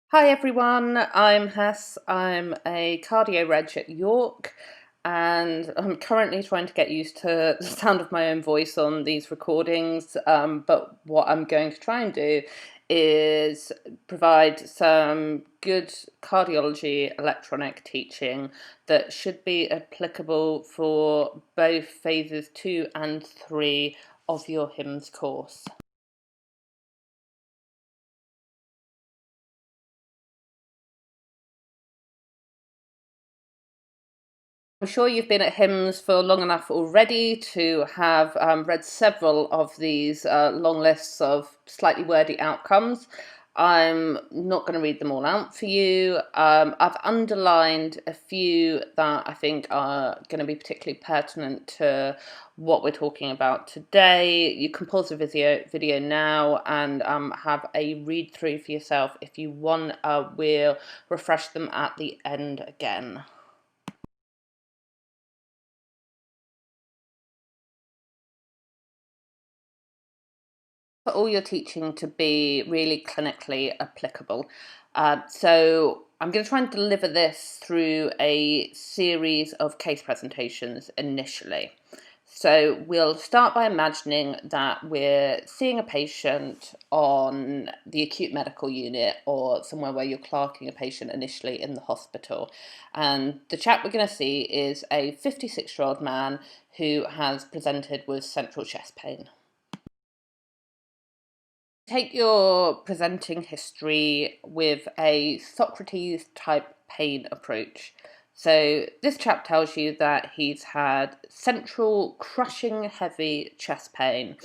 Hi everyone, I'm Hess. I'm a cardio reg at York, and I'm currently trying to get used to the sound of my own voice on these recordings. But what I'm going to try and do is provide some good cardiology electronic teaching that should be applicable for both phases 2 and 3 of your HIMSS course. I'm sure you've been at HIMSS for long enough already to have read several of these long lists of slightly wordy outcomes. I'm not going to read them all out for you. I've underlined a few that I think are going to be particularly pertinent to what we're talking about today. You can pause the video now and have a read through for yourself. If you want, we'll refresh them at the end again. For all your teaching to be really clinically applicable. So I'm going to try and deliver this through a series of case presentations initially. So we'll start by imagining that we're seeing a patient on the acute medical unit or somewhere where you're clerking a patient initially in the hospital. And the chap we're going to see is a 56-year-old man who has presented with central chest pain. Take your presenting history with a Socrates type pain approach. So this chap tells you that he's had central crushing heavy chest pain.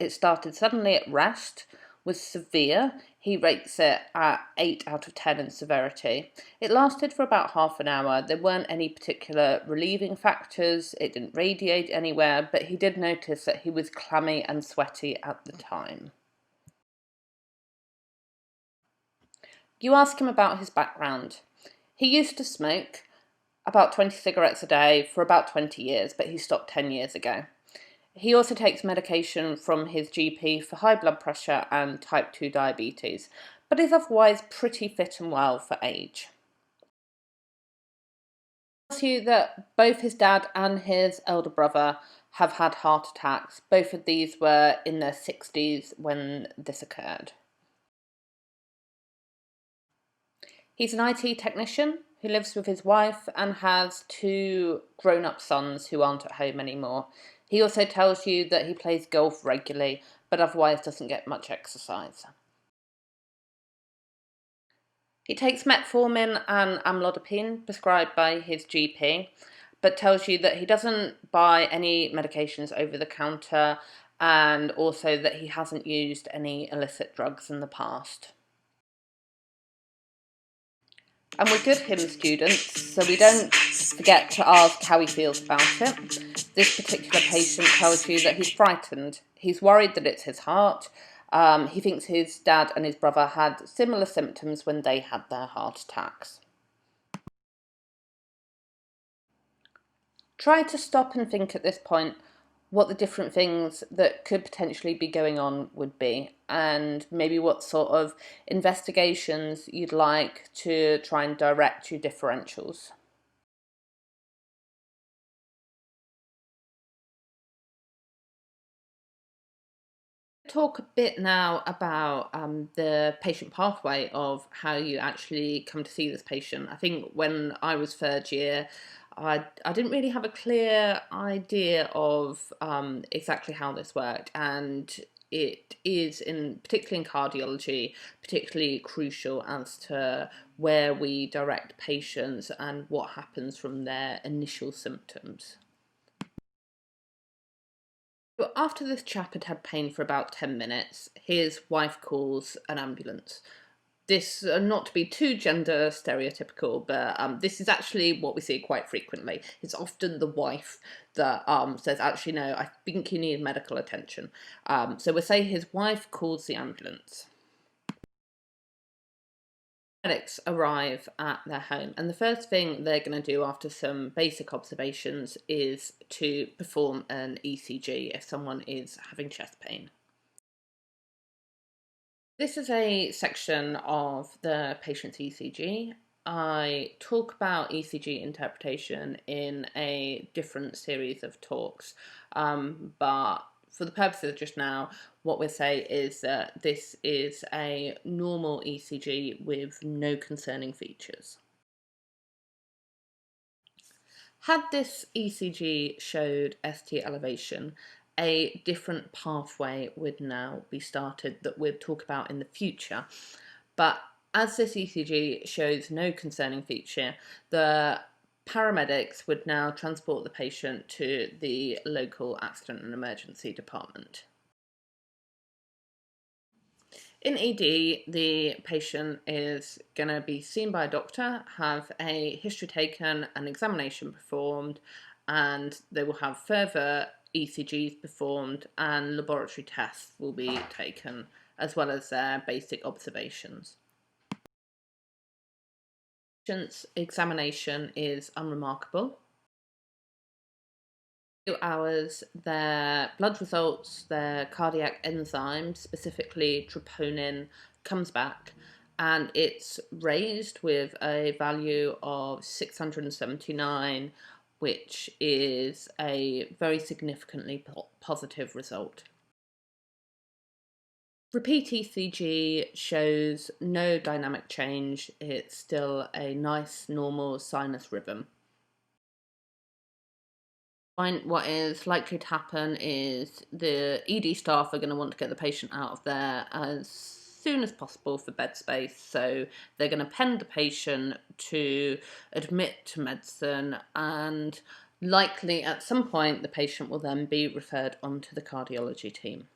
It started suddenly at rest, was severe. He rates it at 8 out of 10 in severity. It lasted for about half an hour. There weren't any particular relieving factors. It didn't radiate anywhere, but he did notice that he was clammy and sweaty at the time. You ask him about his background. He used to smoke about 20 cigarettes a day for about 20 years, but he stopped 10 years ago. He also takes medication from his GP for high blood pressure and type 2 diabetes, but is otherwise pretty fit and well for age. He tells you that both his dad and his elder brother have had heart attacks. Both of these were in their 60s when this occurred. He's an IT technician who lives with his wife and has two grown-up sons who aren't at home anymore. He also tells you that he plays golf regularly, but otherwise doesn't get much exercise. He takes metformin and amlodipine prescribed by his GP, but tells you that he doesn't buy any medications over the counter and also that he hasn't used any illicit drugs in the past. And we're good HIMSS students, so we don't forget to ask how he feels about it. This particular patient tells you that he's frightened. He's worried that it's his heart. He thinks his dad and his brother had similar symptoms when they had their heart attacks. Try to stop and think at this point what the different things that could potentially be going on would be, and maybe what sort of investigations you'd like to try and direct your differentials. Talk a bit now about the patient pathway of how you actually come to see this patient. I think when I was third year, I didn't really have a clear idea of exactly how this worked, and it is, particularly in cardiology, particularly crucial as to where we direct patients and what happens from their initial symptoms. But after this chap had had pain for about 10 minutes, his wife calls an ambulance. This, not to be too gender stereotypical, but this is actually what we see quite frequently. It's often the wife that says, actually, no, I think you need medical attention. So we'll say his wife calls the ambulance. Medics arrive at their home, and the first thing they're going to do after some basic observations is to perform an ECG if someone is having chest pain. This is a section of the patient's ECG. I talk about ECG interpretation in a different series of talks, but for the purposes of just now, what we'll say is that this is a normal ECG with no concerning features. Had this ECG showed ST elevation, a different pathway would now be started that we'll talk about in the future. But as this ECG shows no concerning feature, the paramedics would now transport the patient to the local accident and emergency department. In ED, the patient is going to be seen by a doctor, have a history taken, an examination performed, and they will have further ECGs performed and laboratory tests will be taken, as well as their basic observations. Patient's examination is unremarkable. 2 hours, their blood results, their cardiac enzyme, specifically troponin, comes back and it's raised with a value of 679, which is a very significantly positive result. Repeat ECG shows no dynamic change. It's still a nice normal sinus rhythm. What is likely to happen is the ED staff are going to want to get the patient out of there as soon as possible for bed space, so they're going to pen the patient to admit to medicine, and likely at some point the patient will then be referred onto the cardiology team.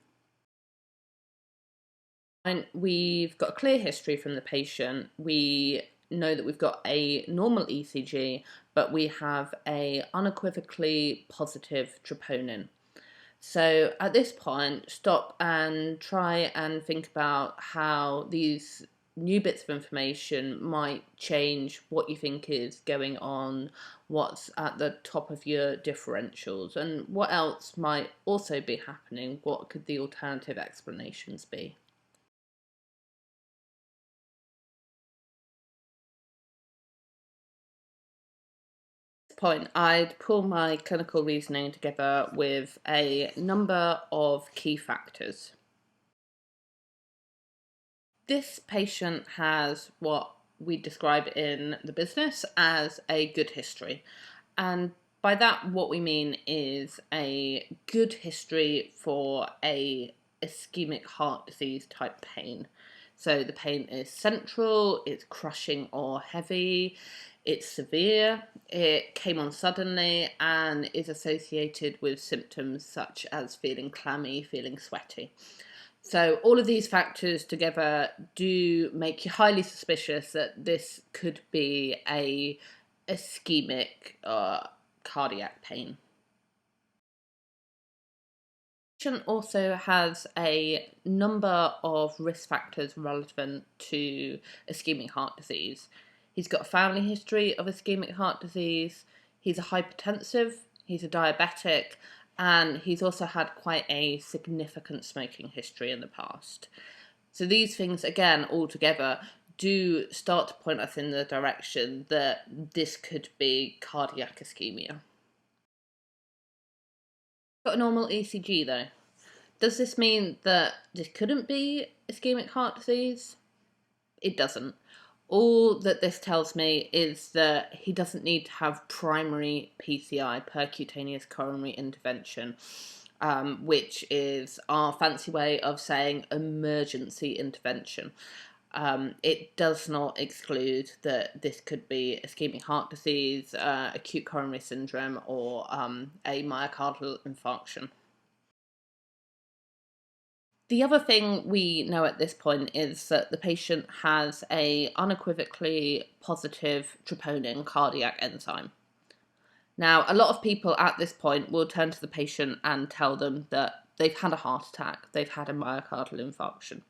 And we've got a clear history from the patient. We know that we've got a normal ECG, but we have a unequivocally positive troponin. So at this point, stop and try and think about how these new bits of information might change what you think is going on, what's at the top of your differentials, and what else might also be happening. What could the alternative explanations be? Point, I'd pull my clinical reasoning together with a number of key factors. This patient has what we describe in the business as a good history. And by that, what we mean is a good history for a ischemic heart disease type pain. So the pain is central, it's crushing or heavy, it's severe, it came on suddenly, and is associated with symptoms such as feeling clammy, feeling sweaty. So all of these factors together do make you highly suspicious that this could be a ischemic cardiac pain. Patient also has a number of risk factors relevant to ischemic heart disease. He's got a family history of ischemic heart disease, he's a hypertensive, he's a diabetic, and he's also had quite a significant smoking history in the past. So these things, again, all together, do start to point us in the direction that this could be cardiac ischemia. Got a normal ECG though. Does this mean that this couldn't be ischemic heart disease? It doesn't. All that this tells me is that he doesn't need to have primary PCI, percutaneous coronary intervention, which is our fancy way of saying emergency intervention. It does not exclude that this could be ischemic heart disease, acute coronary syndrome, or a myocardial infarction. The other thing we know at this point is that the patient has a unequivocally positive troponin cardiac enzyme. Now, a lot of people at this point will turn to the patient and tell them that they've had a heart attack, they've had a myocardial infarction.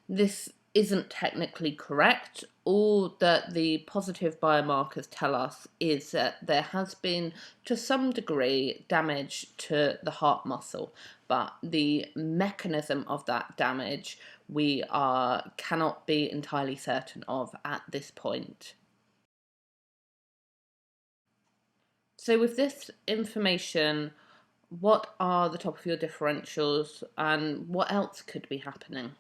This isn't technically correct. All that the positive biomarkers tell us is that there has been, to some degree, damage to the heart muscle, but the mechanism of that damage we cannot be entirely certain of at this point. So with this information, what are the top of your differentials and what else could be happening?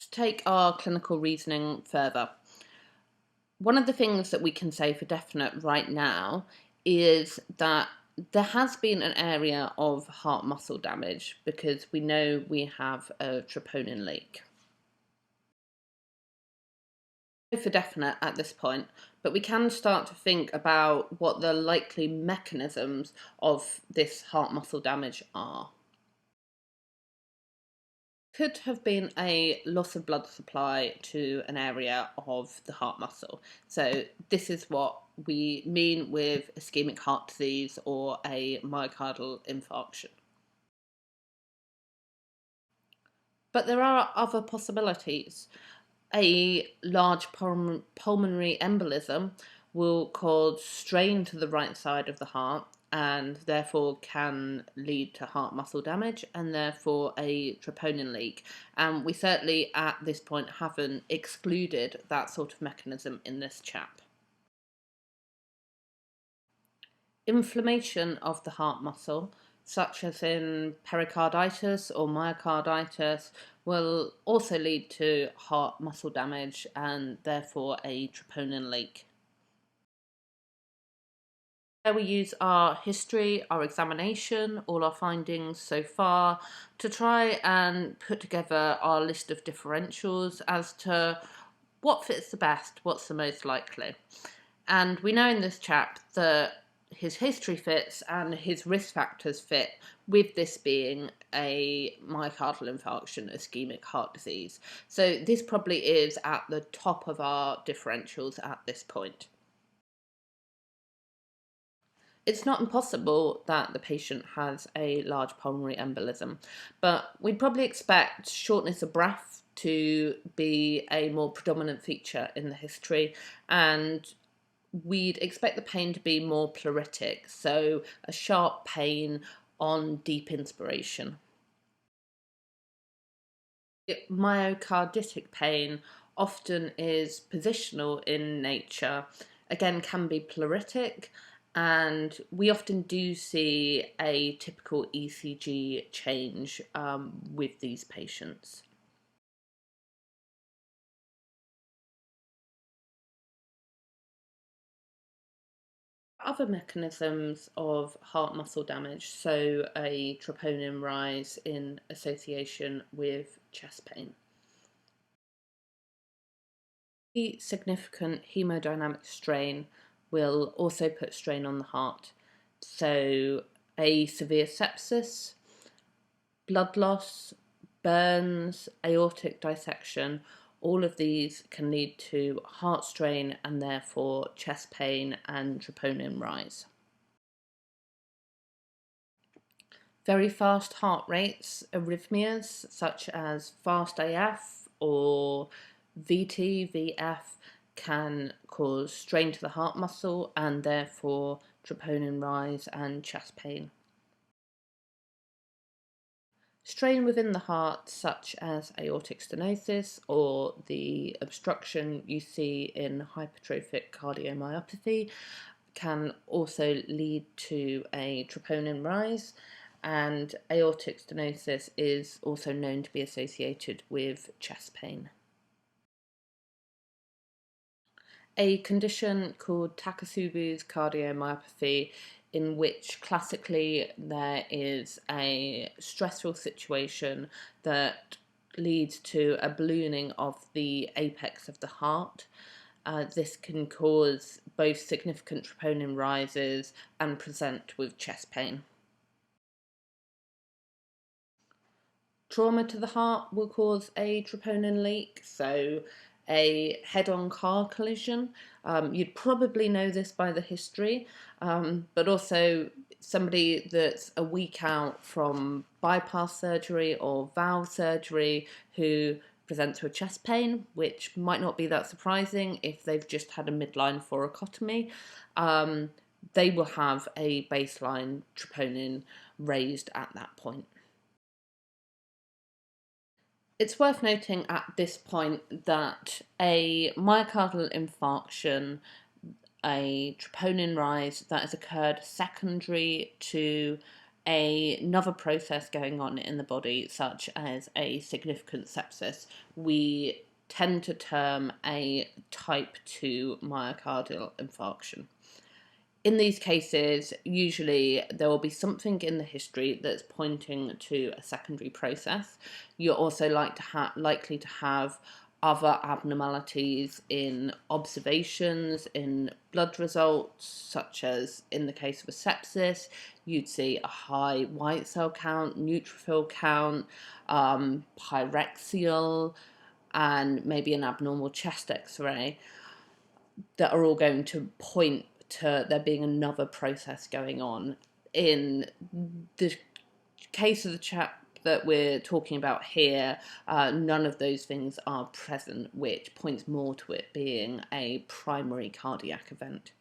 To take our clinical reasoning further, one of the things that we can say for definite right now is that there has been an area of heart muscle damage because we know we have a troponin leak. For definite at this point, but we can start to think about what the likely mechanisms of this heart muscle damage are. Could have been a loss of blood supply to an area of the heart muscle. So this is what we mean with ischemic heart disease or a myocardial infarction. But there are other possibilities. A large pulmonary embolism will cause strain to the right side of the heart and therefore can lead to heart muscle damage and therefore a troponin leak. And we certainly at this point haven't excluded that sort of mechanism in this chap. Inflammation of the heart muscle, such as in pericarditis or myocarditis, will also lead to heart muscle damage and therefore a troponin leak. There we use our history, our examination, all our findings so far to try and put together our list of differentials as to what fits the best, what's the most likely. And we know in this chap that his history fits and his risk factors fit, with this being a myocardial infarction, ischemic heart disease. So this probably is at the top of our differentials at this point. It's not impossible that the patient has a large pulmonary embolism, but we'd probably expect shortness of breath to be a more predominant feature in the history, and we'd expect the pain to be more pleuritic, so a sharp pain on deep inspiration. Myocarditic pain often is positional in nature, again can be pleuritic, and we often do see a typical ECG change with these patients. Other mechanisms of heart muscle damage, so a troponin rise in association with chest pain. The significant hemodynamic strain will also put strain on the heart. So a severe sepsis, blood loss, burns, aortic dissection, all of these can lead to heart strain and therefore chest pain and troponin rise. Very fast heart rates, arrhythmias such as fast AF or VT, VF can cause strain to the heart muscle and therefore troponin rise and chest pain. Strain within the heart, such as aortic stenosis or the obstruction you see in hypertrophic cardiomyopathy, can also lead to a troponin rise, and aortic stenosis is also known to be associated with chest pain. A condition called Takotsubo's cardiomyopathy, in which classically there is a stressful situation that leads to a ballooning of the apex of the heart. This can cause both significant troponin rises and present with chest pain. Trauma to the heart will cause a troponin leak, so a head-on car collision. You'd probably know this by the history, but also somebody that's a week out from bypass surgery or valve surgery who presents with chest pain, which might not be that surprising if they've just had a midline thoracotomy. they will have a baseline troponin raised at that point. It's worth noting at this point that a myocardial infarction, a troponin rise that has occurred secondary to another process going on in the body, such as a significant sepsis, we tend to term a type 2 myocardial infarction. In these cases, usually there will be something in the history that's pointing to a secondary process. You're also likely to have other abnormalities in observations, in blood results, such as in the case of a sepsis, you'd see a high white cell count, neutrophil count, pyrexial, and maybe an abnormal chest x-ray that are all going to point to there being another process going on. In the case of the chap that we're talking about here, none of those things are present, which points more to it being a primary cardiac event.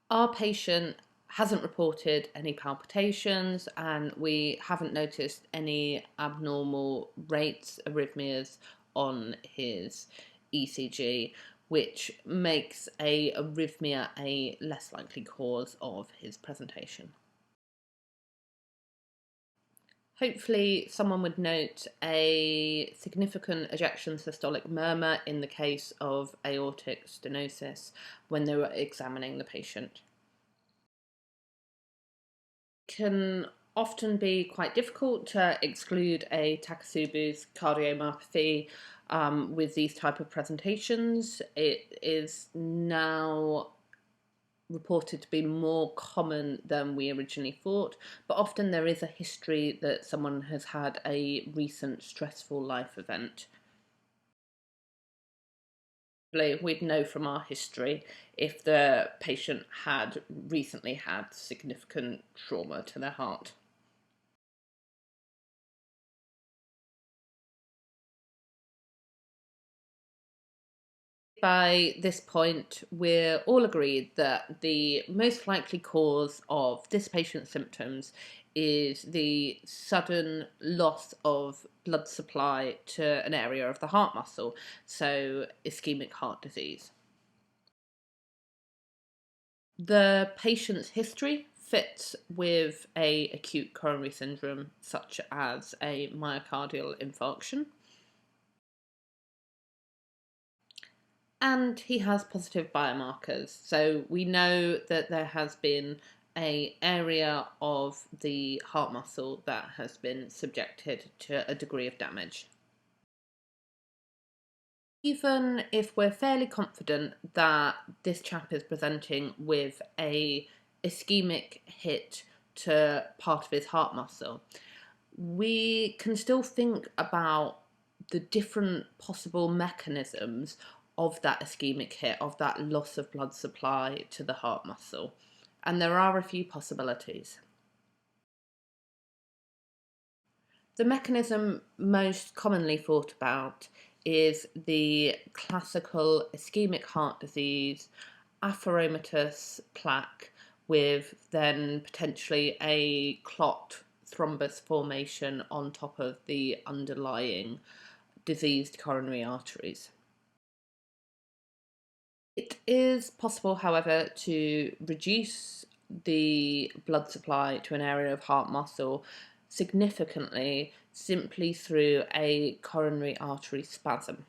Our patient hasn't reported any palpitations, and we haven't noticed any abnormal rates, arrhythmias on his ECG, which makes a arrhythmia a less likely cause of his presentation. Hopefully someone would note a significant ejection systolic murmur in the case of aortic stenosis when they were examining the patient. Can often be quite difficult to exclude a Takasubu's cardiomyopathy with these type of presentations. It is now reported to be more common than we originally thought, but often there is a history that someone has had a recent stressful life event. We'd know from our history if the patient had recently had significant trauma to their heart. By this point, we're all agreed that the most likely cause of this patient's symptoms is the sudden loss of blood supply to an area of the heart muscle, so ischemic heart disease. The patient's history fits with a acute coronary syndrome, such as a myocardial infarction. And he has positive biomarkers. So we know that there has been an area of the heart muscle that has been subjected to a degree of damage. Even if we're fairly confident that this chap is presenting with a ischemic hit to part of his heart muscle, we can still think about the different possible mechanisms of that ischemic hit, of that loss of blood supply to the heart muscle. And there are a few possibilities. The mechanism most commonly thought about is the classical ischemic heart disease, atheroma plaque, with then potentially a clot thrombus formation on top of the underlying diseased coronary arteries. It is possible, however, to reduce the blood supply to an area of heart muscle significantly simply through a coronary artery spasm.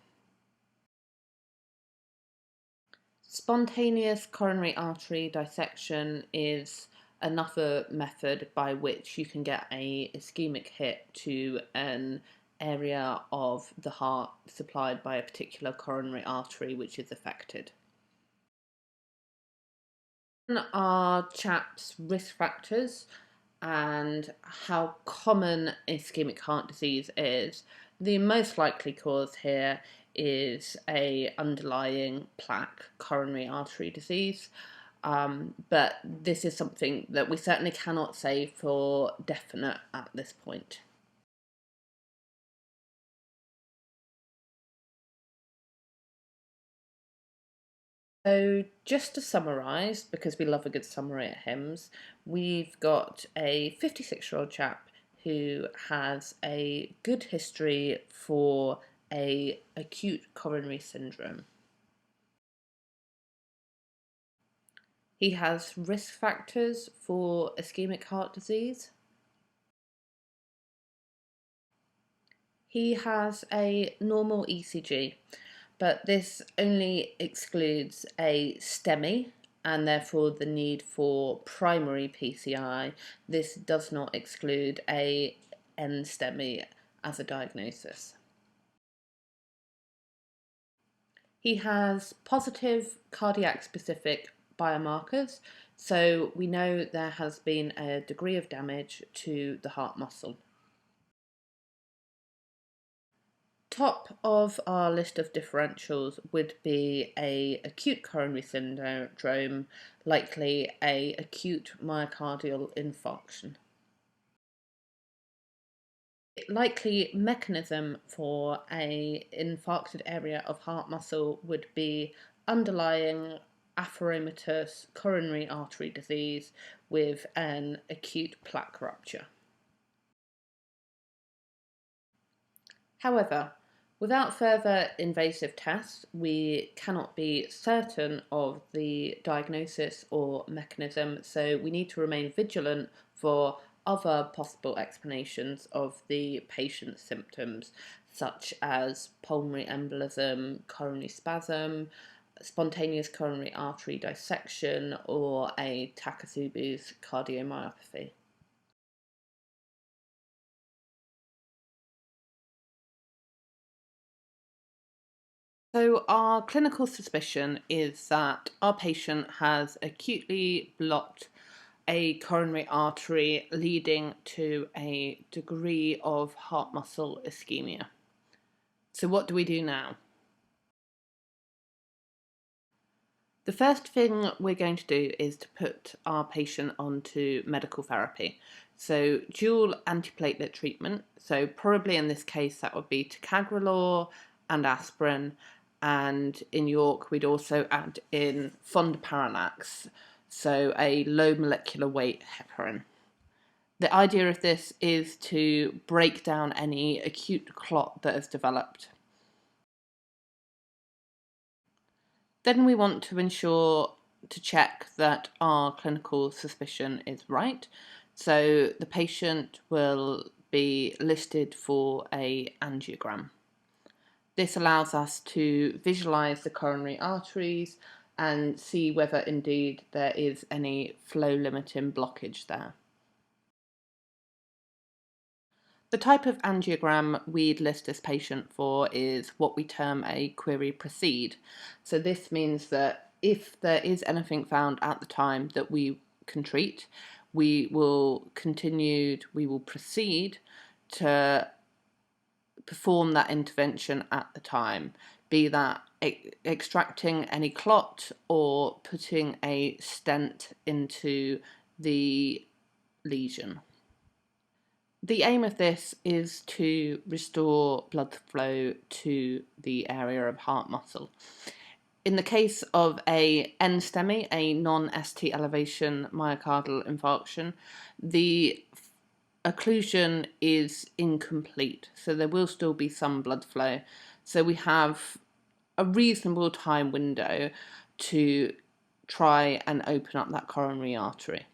Spontaneous coronary artery dissection is another method by which you can get a ischemic hit to an area of the heart supplied by a particular coronary artery which is affected. Are chaps' risk factors and how common ischemic heart disease is. The most likely cause here is a underlying plaque coronary artery disease, but this is something that we certainly cannot say for definite at this point. So just to summarise, because we love a good summary at HIMSS, we've got a 56-year-old chap who has a good history for a acute coronary syndrome. He has risk factors for ischemic heart disease. He has a normal ECG, but this only excludes a STEMI and therefore the need for primary PCI. This does not exclude a NSTEMI as a diagnosis. He has positive cardiac specific biomarkers, so we know there has been a degree of damage to the heart muscle. Top of our list of differentials would be a acute coronary syndrome, likely a acute myocardial infarction. Likely mechanism for a infarcted area of heart muscle would be underlying aphorematous coronary artery disease with an acute plaque rupture. However, without further invasive tests, we cannot be certain of the diagnosis or mechanism, so we need to remain vigilant for other possible explanations of the patient's symptoms, such as pulmonary embolism, coronary spasm, spontaneous coronary artery dissection, or a Takotsubo's cardiomyopathy. So, our clinical suspicion is that our patient has acutely blocked a coronary artery, leading to a degree of heart muscle ischemia. So, what do we do now? The first thing we're going to do is to put our patient onto medical therapy. So, dual antiplatelet treatment. So, probably in this case, that would be ticagrelor and aspirin. And in York, we'd also add in fondaparinux, so a low molecular weight heparin. The idea of this is to break down any acute clot that has developed. Then we want to ensure to check that our clinical suspicion is right. So the patient will be listed for a angiogram. This allows us to visualize the coronary arteries and see whether indeed there is any flow limiting blockage there. The type of angiogram we'd list this patient for is what we term a query proceed. So this means that if there is anything found at the time that we can treat, we will proceed to perform that intervention at the time, be that extracting any clot or putting a stent into the lesion. The aim of this is to restore blood flow to the area of heart muscle. In the case of a NSTEMI, a non-ST elevation myocardial infarction, the occlusion is incomplete, so there will still be some blood flow. So we have a reasonable time window to try and open up that coronary artery.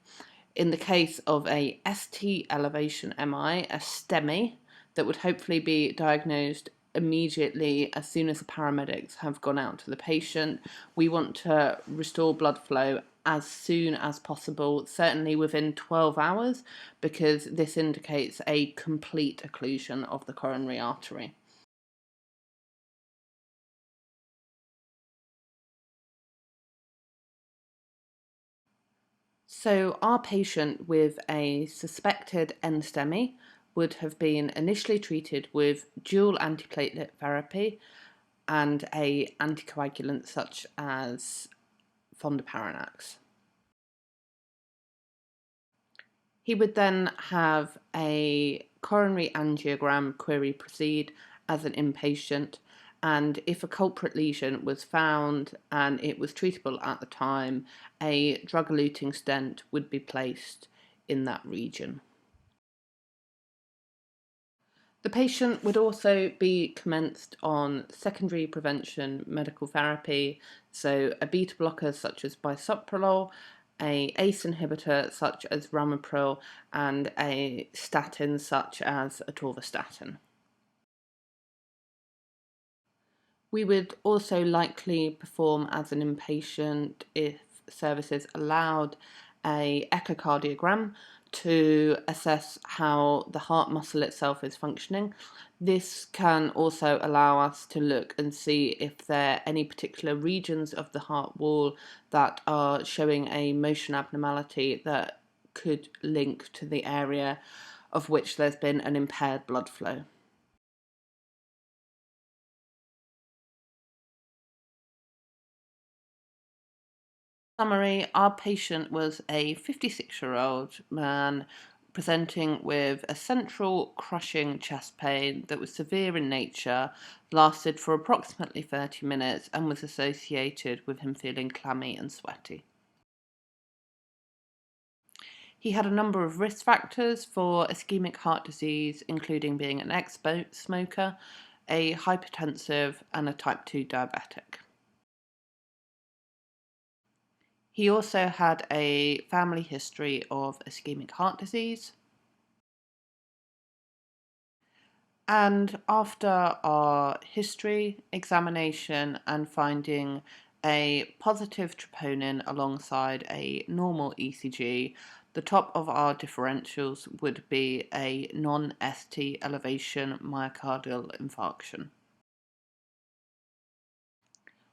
In the case of a ST elevation MI, a STEMI, that would hopefully be diagnosed immediately as soon as the paramedics have gone out to the patient, we want to restore blood flow as soon as possible, certainly within 12 hours, because this indicates a complete occlusion of the coronary artery. So our patient with a suspected NSTEMI would have been initially treated with dual antiplatelet therapy and a anticoagulant such as fondaparinux. He would then have a coronary angiogram query proceed as an inpatient, and if a culprit lesion was found and it was treatable at the time, a drug-eluting stent would be placed in that region. The patient would also be commenced on secondary prevention medical therapy, so a beta blocker such as bisoprolol, a ACE inhibitor such as ramipril, and a statin such as atorvastatin. We would also likely perform as an inpatient, if services allowed, a echocardiogram to assess how the heart muscle itself is functioning. This can also allow us to look and see if there are any particular regions of the heart wall that are showing a motion abnormality that could link to the area of which there's been an impaired blood flow. Summary, our patient was a 56-year-old man presenting with a central crushing chest pain that was severe in nature, lasted for approximately 30 minutes, and was associated with him feeling clammy and sweaty. He had a number of risk factors for ischemic heart disease, including being an ex-smoker, a hypertensive, and a type 2 diabetic. He also had a family history of ischemic heart disease. And after our history examination and finding a positive troponin alongside a normal ECG, the top of our differentials would be a non-ST elevation myocardial infarction.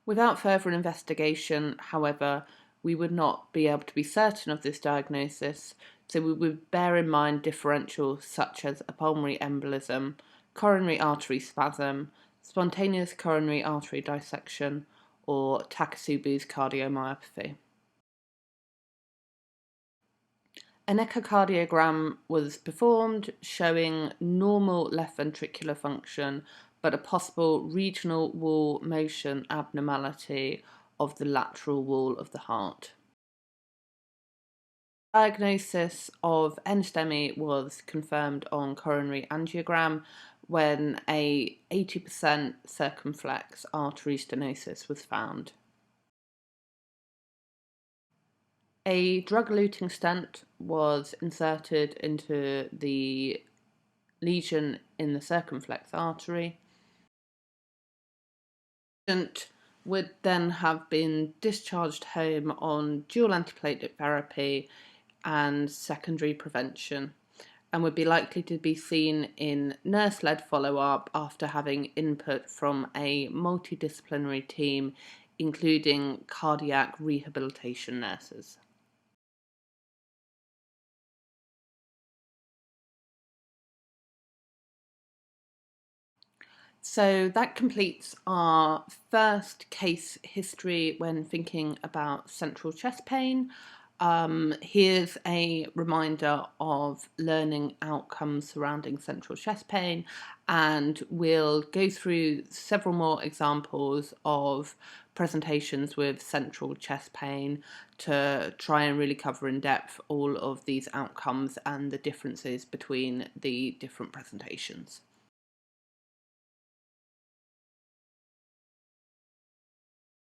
Without further investigation, however, we would not be able to be certain of this diagnosis, so we would bear in mind differentials such as a pulmonary embolism, coronary artery spasm, spontaneous coronary artery dissection, or Takasubu's cardiomyopathy. An echocardiogram was performed showing normal left ventricular function, but a possible regional wall motion abnormality of the lateral wall of the heart. Diagnosis of NSTEMI was confirmed on coronary angiogram when a 80% circumflex artery stenosis was found. A drug-eluting stent was inserted into the lesion in the circumflex artery. The patient would then have been discharged home on dual antiplatelet therapy and secondary prevention, and would be likely to be seen in nurse-led follow-up after having input from a multidisciplinary team, including cardiac rehabilitation nurses. So that completes our first case history when thinking about central chest pain. Here's a reminder of learning outcomes surrounding central chest pain, and we'll go through several more examples of presentations with central chest pain to try and really cover in depth all of these outcomes and the differences between the different presentations.